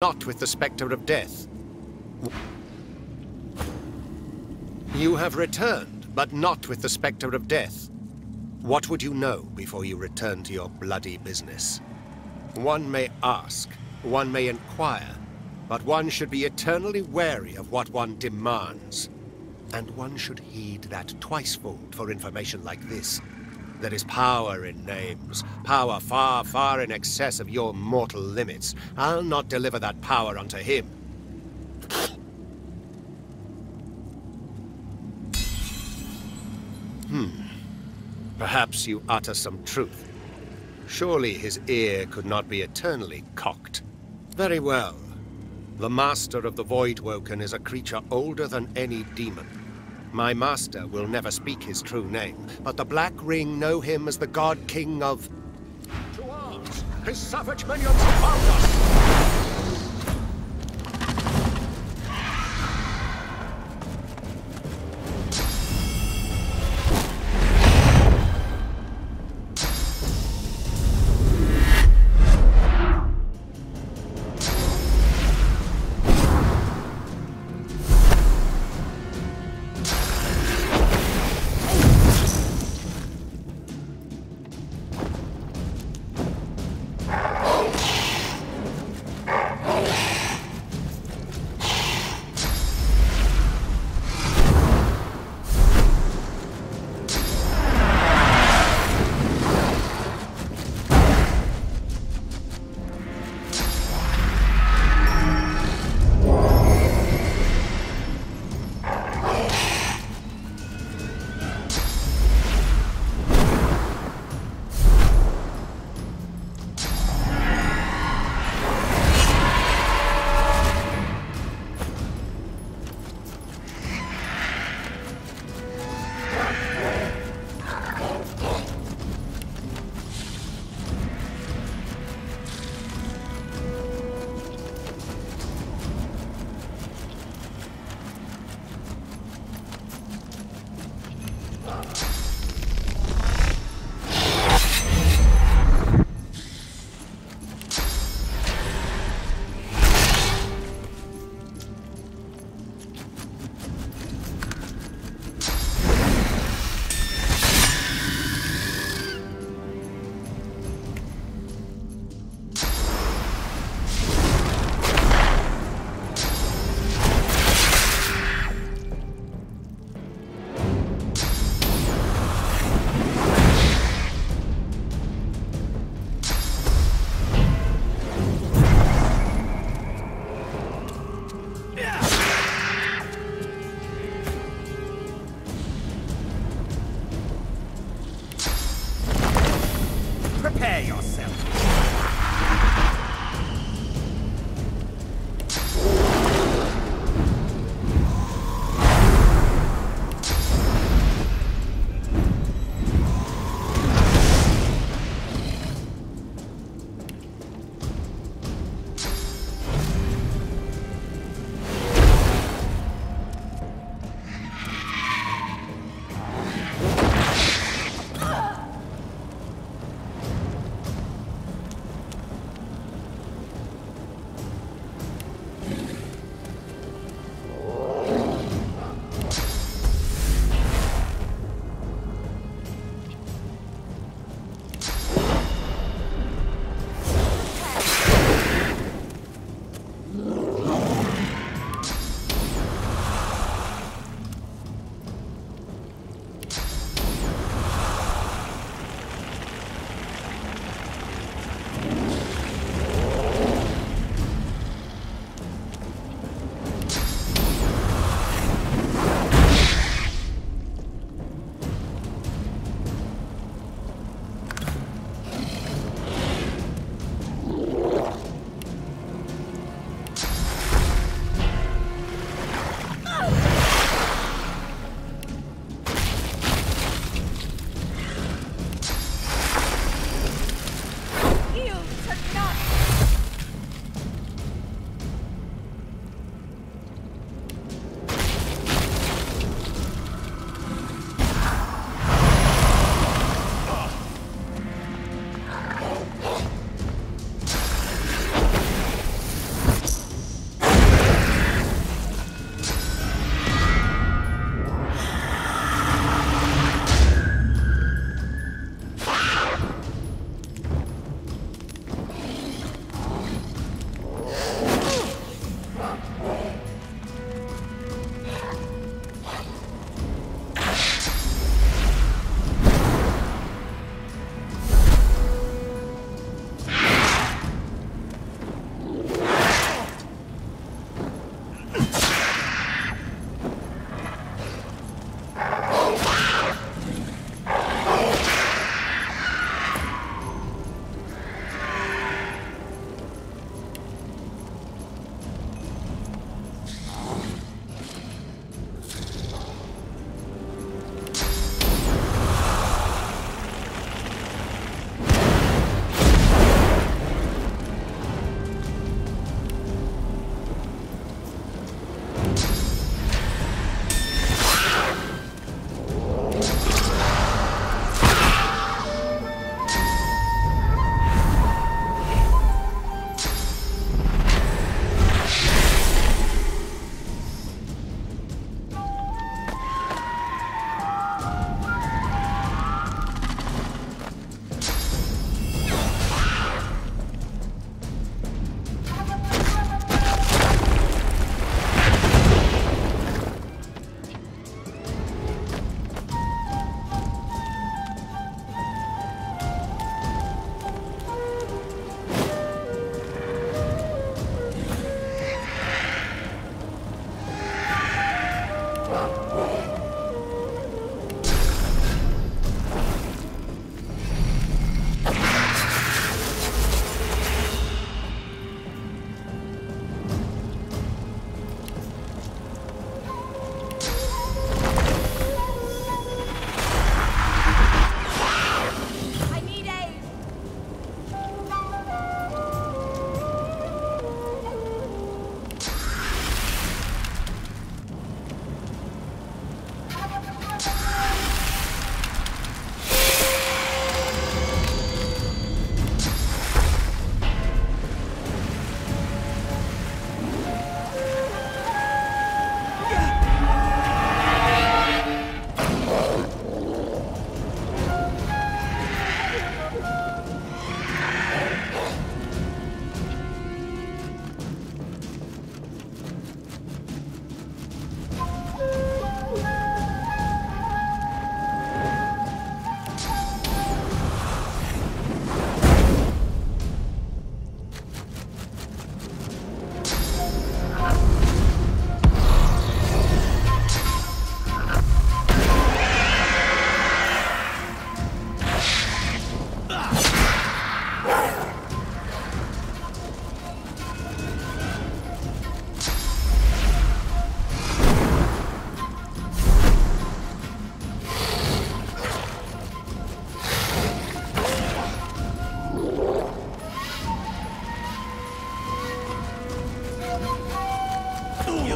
not with the spectre of death. You have returned, but not with the spectre of death. What would you know before you return to your bloody business? One may ask, one may inquire, but one should be eternally wary of what one demands. And one should heed that twicefold for information like this. There is power in names, power far, far in excess of your mortal limits. I'll not deliver that power unto him. Perhaps you utter some truth. Surely his ear could not be eternally cocked. Very well. The master of the Voidwoken is a creature older than any demon. My master will never speak his true name, but the Black Ring know him as the God King of... To arms! His savage minions have found us!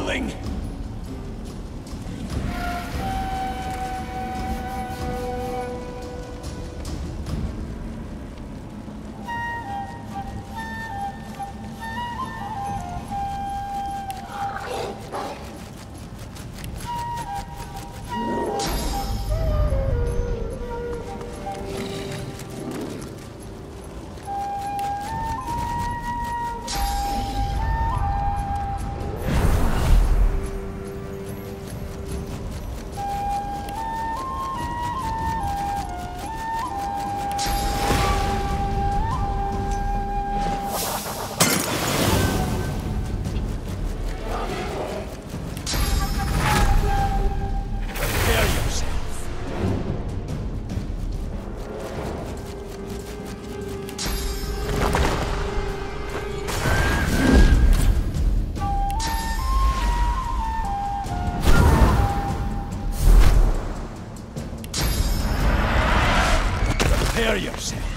feeling. Prepare yourself.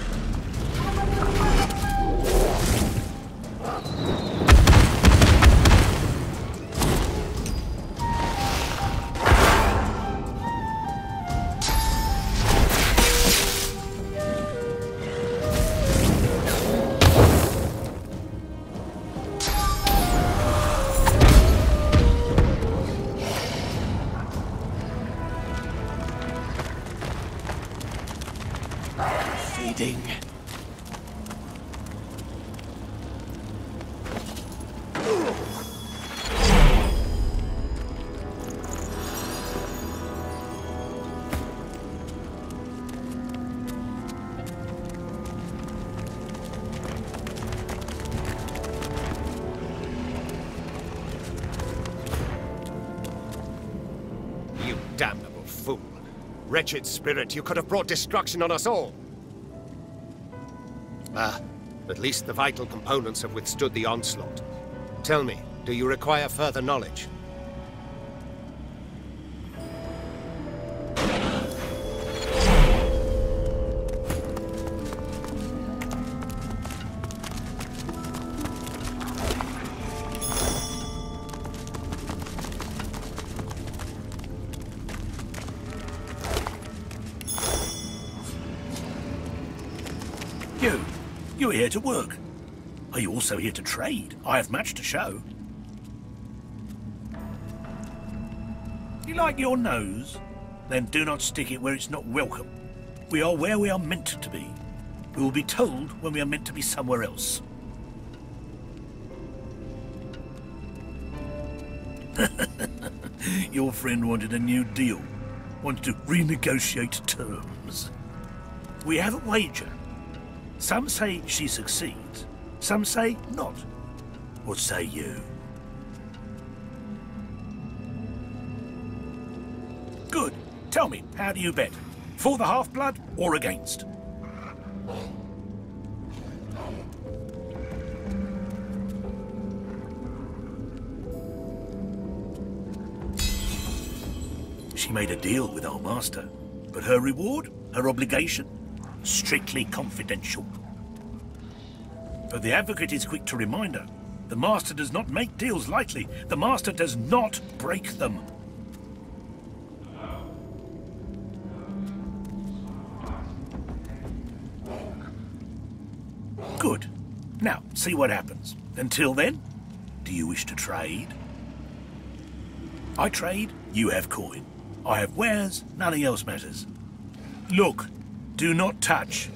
Feeding. You damnable fool. Wretched spirit, you could have brought destruction on us all. Ah, at least the vital components have withstood the onslaught. Tell me, do you require further knowledge? You're here to work. Are you also here to trade? I have much to show. You like your nose? Then do not stick it where it's not welcome. We are where we are meant to be. We will be told when we are meant to be somewhere else. Your friend wanted a new deal. Wanted to renegotiate terms. We have a wager. Some say she succeeds, some say not. What say you? Good. Tell me, how do you bet? For the Half-Blood or against? She made a deal with our master, but her reward, her obligation, strictly confidential. But the Advocate is quick to remind her, the Master does not make deals lightly. The Master does not break them. Good. Now, see what happens. Until then, do you wish to trade? I trade, you have coin. I have wares, nothing else matters. Look. Do not touch.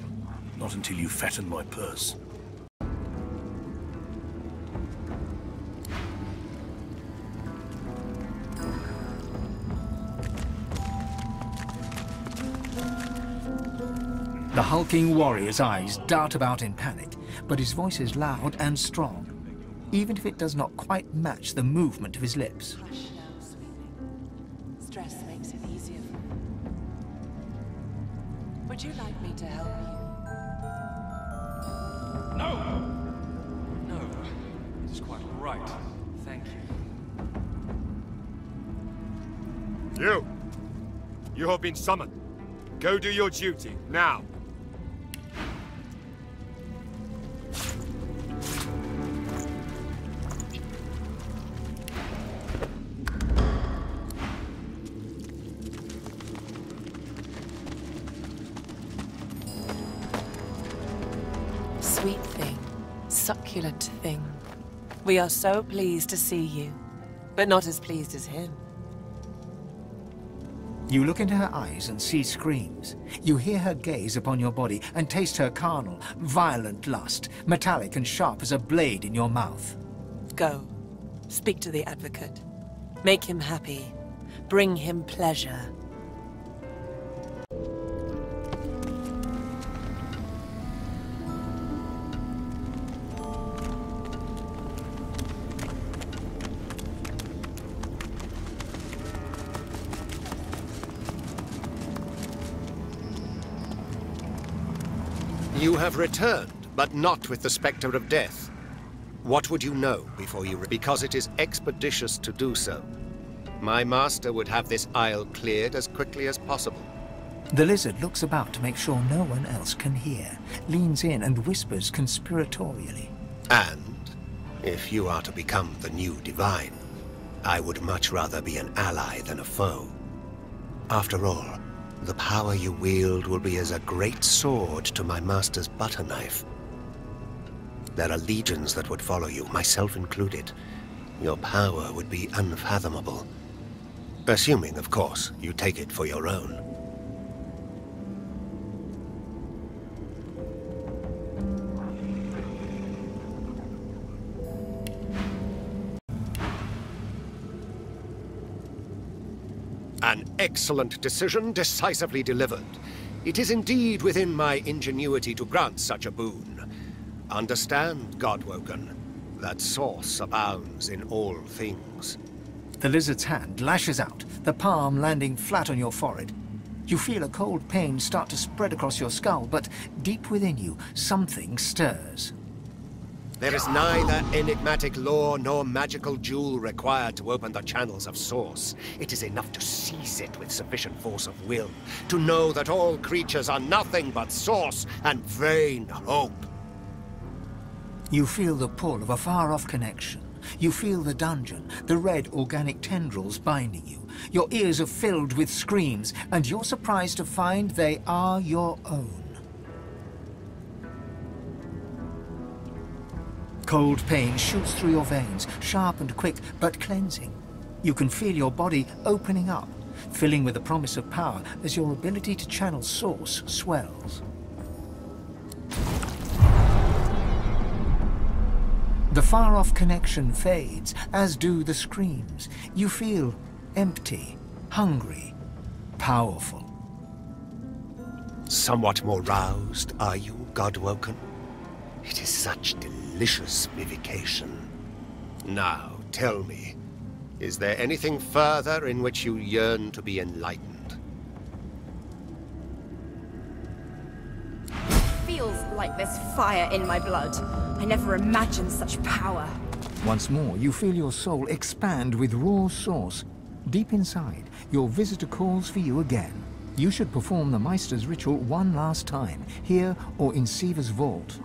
Not until you fatten my purse. The hulking warrior's eyes dart about in panic, but his voice is loud and strong, even if it does not quite match the movement of his lips. Hush now, sweetie. Stress makes it easier for me. Would you like me to help you? No! No, it's quite all right. Thank you. You have been summoned. Go do your duty, now. succulent thing. We are so pleased to see you, but not as pleased as him. You look into her eyes and see screams. You hear her gaze upon your body and taste her carnal, violent lust, metallic and sharp as a blade in your mouth. Go. Speak to the Advocate. Make him happy. Bring him pleasure. You have returned, but not with the specter of death. What would you know before you... Because it is expeditious to do so. My master would have this isle cleared as quickly as possible. The lizard looks about to make sure no one else can hear, leans in and whispers conspiratorially. And, if you are to become the new divine, I would much rather be an ally than a foe. After all, the power you wield will be as a great sword to my master's butter knife. There are legions that would follow you, myself included. Your power would be unfathomable. Assuming, of course, you take it for your own. An excellent decision, decisively delivered. It is indeed within my ingenuity to grant such a boon. Understand, Godwoken, that source abounds in all things. The lizard's hand lashes out, the palm landing flat on your forehead. You feel a cold pain start to spread across your skull, but deep within you, something stirs. There is neither enigmatic lore nor magical jewel required to open the channels of Source. It is enough to seize it with sufficient force of will, to know that all creatures are nothing but Source and vain hope. You feel the pull of a far-off connection. You feel the dungeon, the red organic tendrils binding you. Your ears are filled with screams, and you're surprised to find they are your own. Cold pain shoots through your veins, sharp and quick, but cleansing. You can feel your body opening up, filling with the promise of power as your ability to channel Source swells. The far-off connection fades, as do the screams. You feel empty, hungry, powerful. Somewhat more roused, are you, Godwoken? It is such delicious vivication. Now, tell me, is there anything further in which you yearn to be enlightened? Feels like there's fire in my blood. I never imagined such power. Once more, you feel your soul expand with raw Source. Deep inside, your visitor calls for you again. You should perform the Meister's ritual one last time, here or in Siva's vault.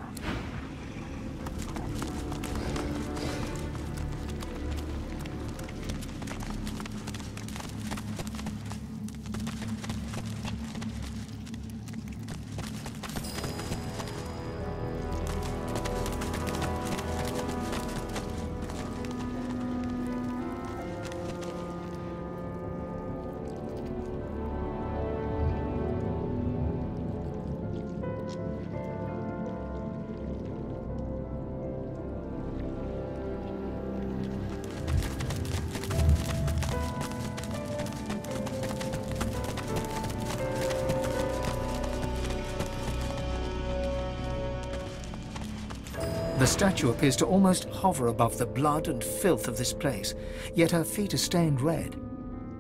The statue appears to almost hover above the blood and filth of this place, yet her feet are stained red.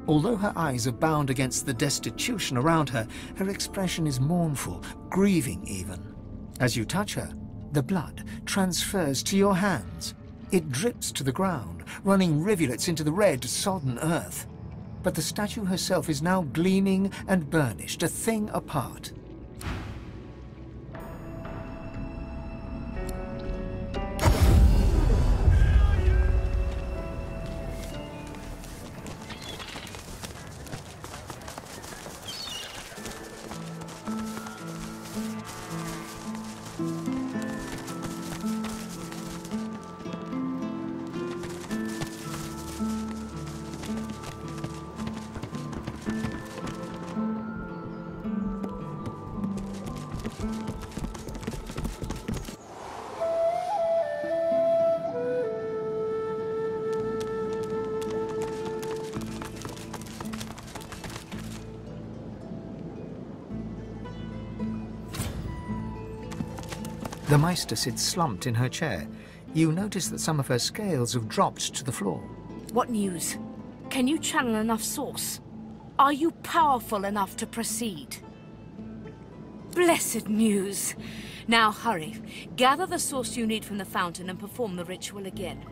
Although her eyes are bound against the destitution around her, her expression is mournful, grieving even. As you touch her, the blood transfers to your hands. It drips to the ground, running rivulets into the red, sodden earth. But the statue herself is now gleaming and burnished, a thing apart. The Meister sits slumped in her chair. You notice that some of her scales have dropped to the floor. What news? Can you channel enough source? Are you powerful enough to proceed? Blessed news! Now hurry. Gather the source you need from the fountain and perform the ritual again.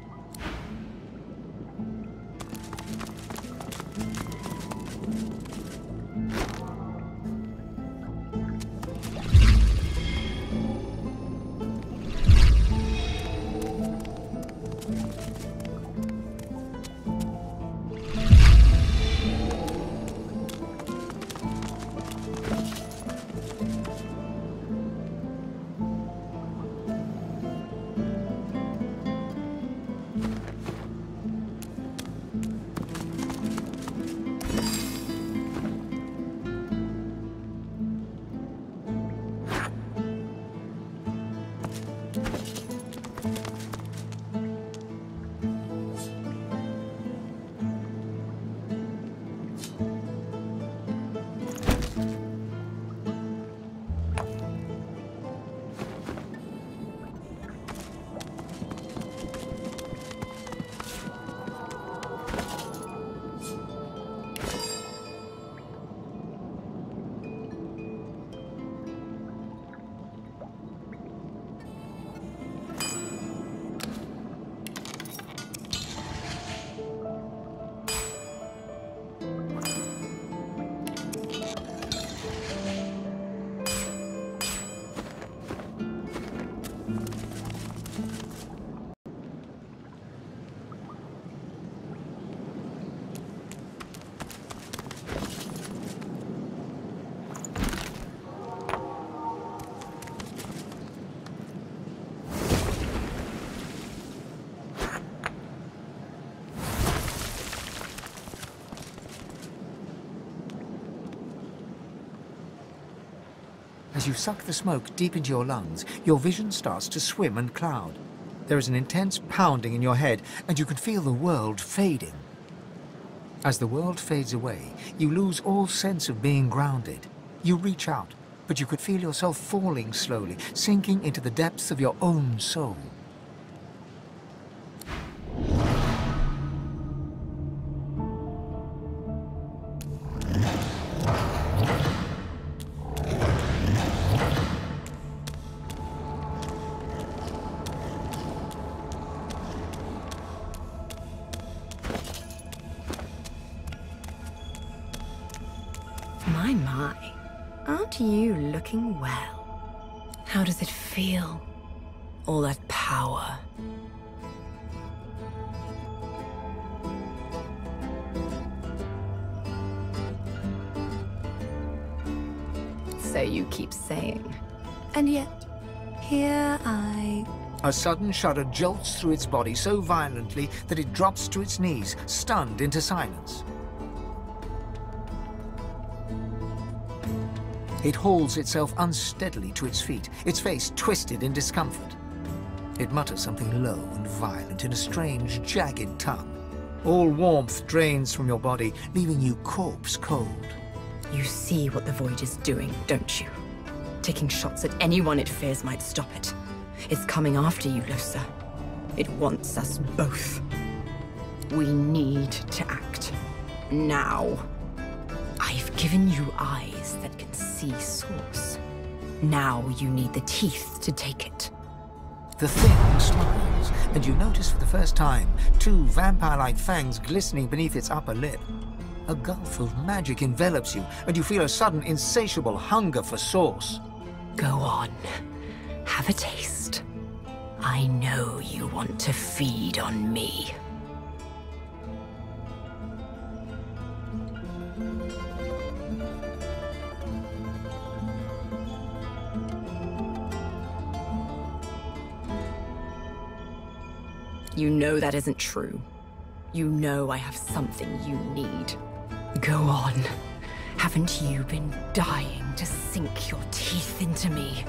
As you suck the smoke deep into your lungs, your vision starts to swim and cloud. There is an intense pounding in your head, and you can feel the world fading. As the world fades away, you lose all sense of being grounded. You reach out, but you could feel yourself falling slowly, sinking into the depths of your own soul. My. Aren't you looking well? How does it feel? All that power. So you keep saying. And yet, here I... A sudden shudder jolts through its body so violently that it drops to its knees, stunned into silence. It hauls itself unsteadily to its feet, its face twisted in discomfort. It mutters something low and violent in a strange, jagged tongue. All warmth drains from your body, leaving you corpse cold. You see what the Void is doing, don't you? Taking shots at anyone it fears might stop it. It's coming after you, Lohse. It wants us both. We need to act. Now. I've given you eyes that can see Source. Now you need the teeth to take it. The thing smiles, and you notice for the first time two vampire-like fangs glistening beneath its upper lip. A gulf of magic envelops you, and you feel a sudden insatiable hunger for Source. Go on. Have a taste. I know you want to feed on me. You know that isn't true. You know I have something you need. Go on. Haven't you been dying to sink your teeth into me?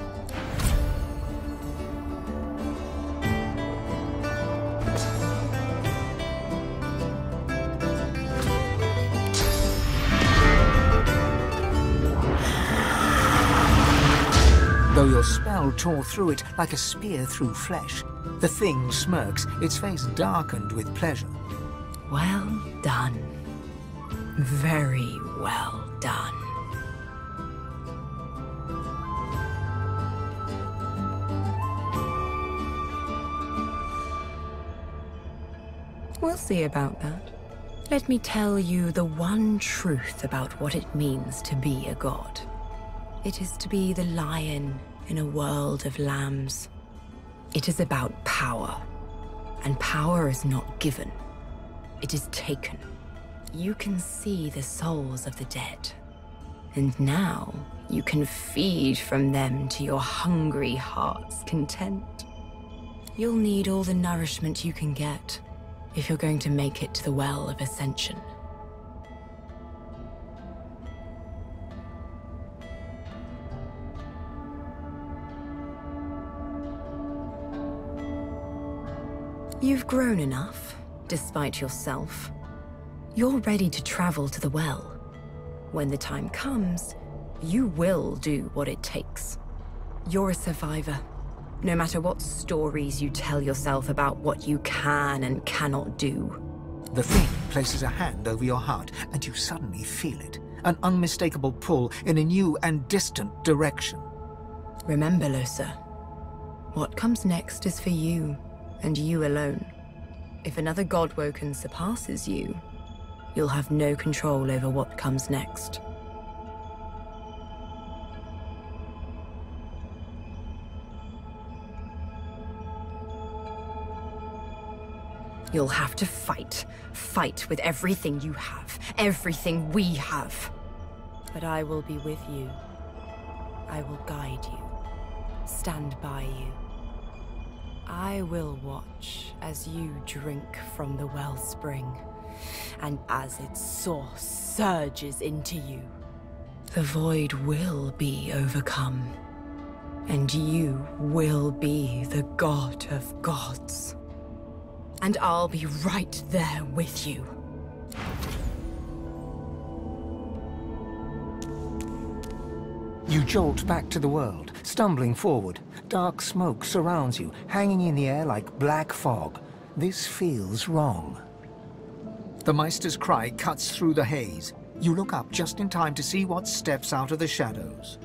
The Though your spell tore through it like a spear through flesh, the thing smirks, its face darkened with pleasure. Well done. Very well done. We'll see about that. Let me tell you the one truth about what it means to be a god. It is to be the lion in a world of lambs. It is about power. And power is not given. It is taken. You can see the souls of the dead. And now you can feed from them to your hungry heart's content. You'll need all the nourishment you can get if you're going to make it to the Well of Ascension. You've grown enough, despite yourself. You're ready to travel to the well. When the time comes, you will do what it takes. You're a survivor. No matter what stories you tell yourself about what you can and cannot do. The thing places a hand over your heart, and you suddenly feel it. An unmistakable pull in a new and distant direction. Remember, Lohse, what comes next is for you, and you alone. If another Godwoken surpasses you, you'll have no control over what comes next. You'll have to fight. Fight with everything you have. Everything we have. But I will be with you. I will guide you. Stand by you. I will watch as you drink from the wellspring, and as its source surges into you. The void will be overcome, and you will be the god of gods. And I'll be right there with you. You jolt back to the world, stumbling forward. Dark smoke surrounds you, hanging in the air like black fog. This feels wrong. The Meister's cry cuts through the haze. You look up just in time to see what steps out of the shadows.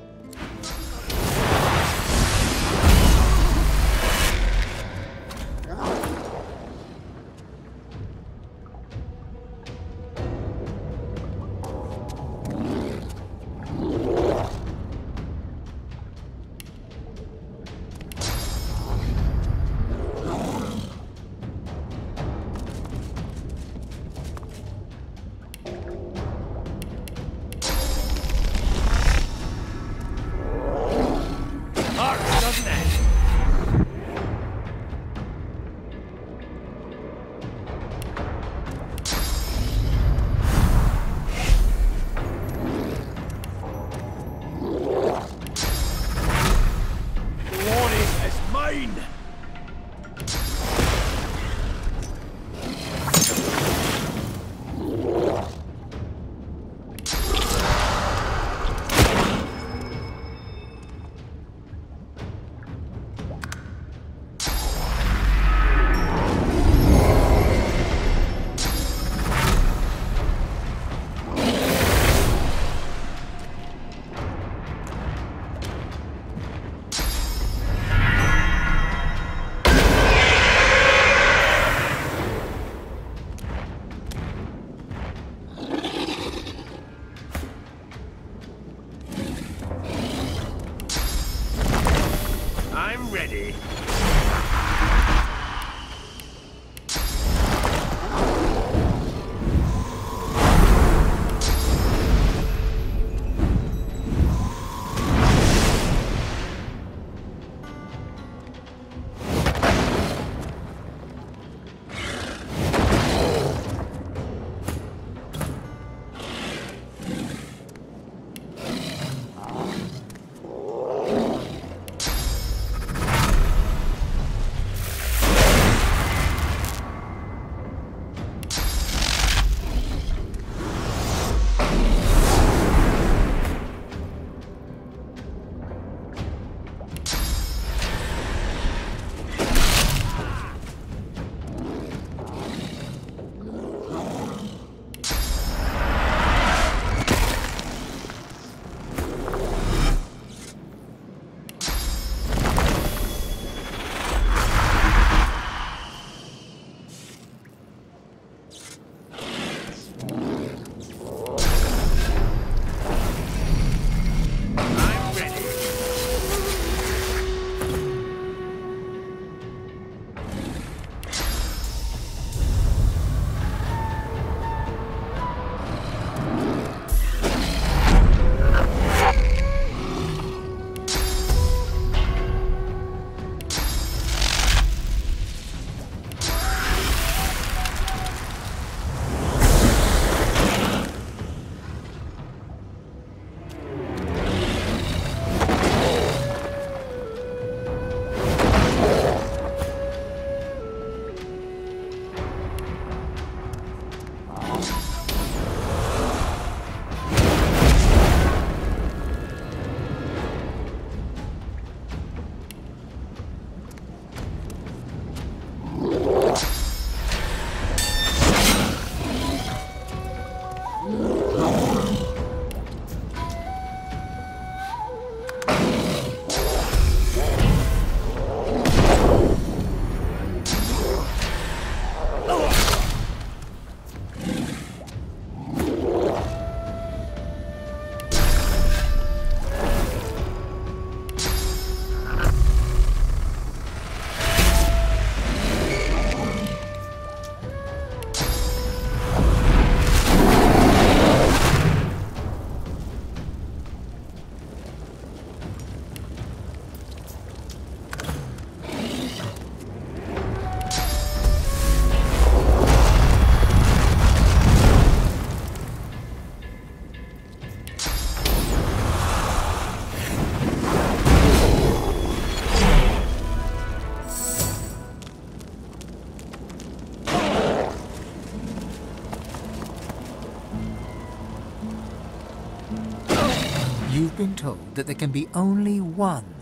You've been told that there can be only one.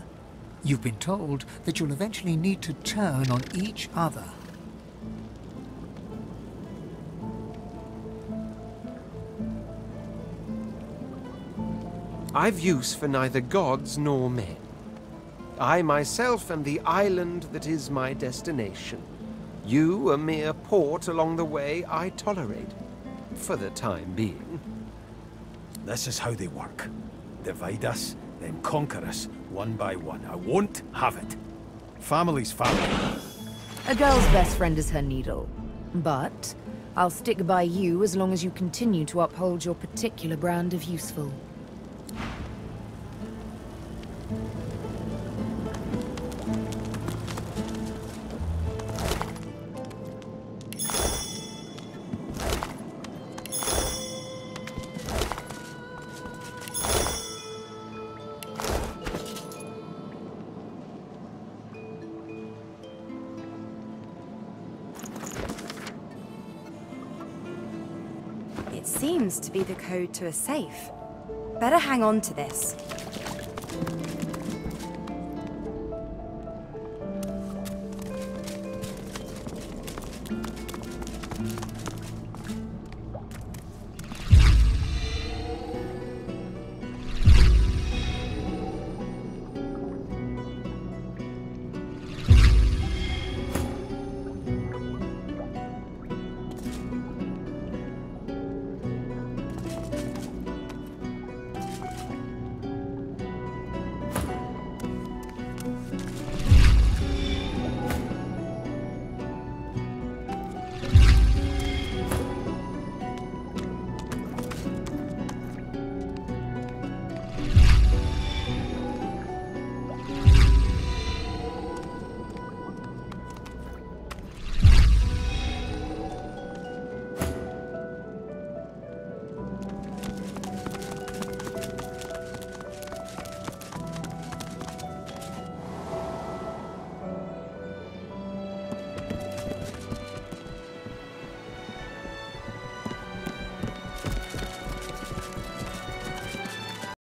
You've been told that you'll eventually need to turn on each other. I've use for neither gods nor men. I myself am the island that is my destination. You, a mere port along the way I tolerate, for the time being. This is how they work. Divide us, then conquer us, one by one. I won't have it. Family's family. A girl's best friend is her needle. But I'll stick by you as long as you continue to uphold your particular brand of useful. It seems to be the code to a safe. Better hang on to this.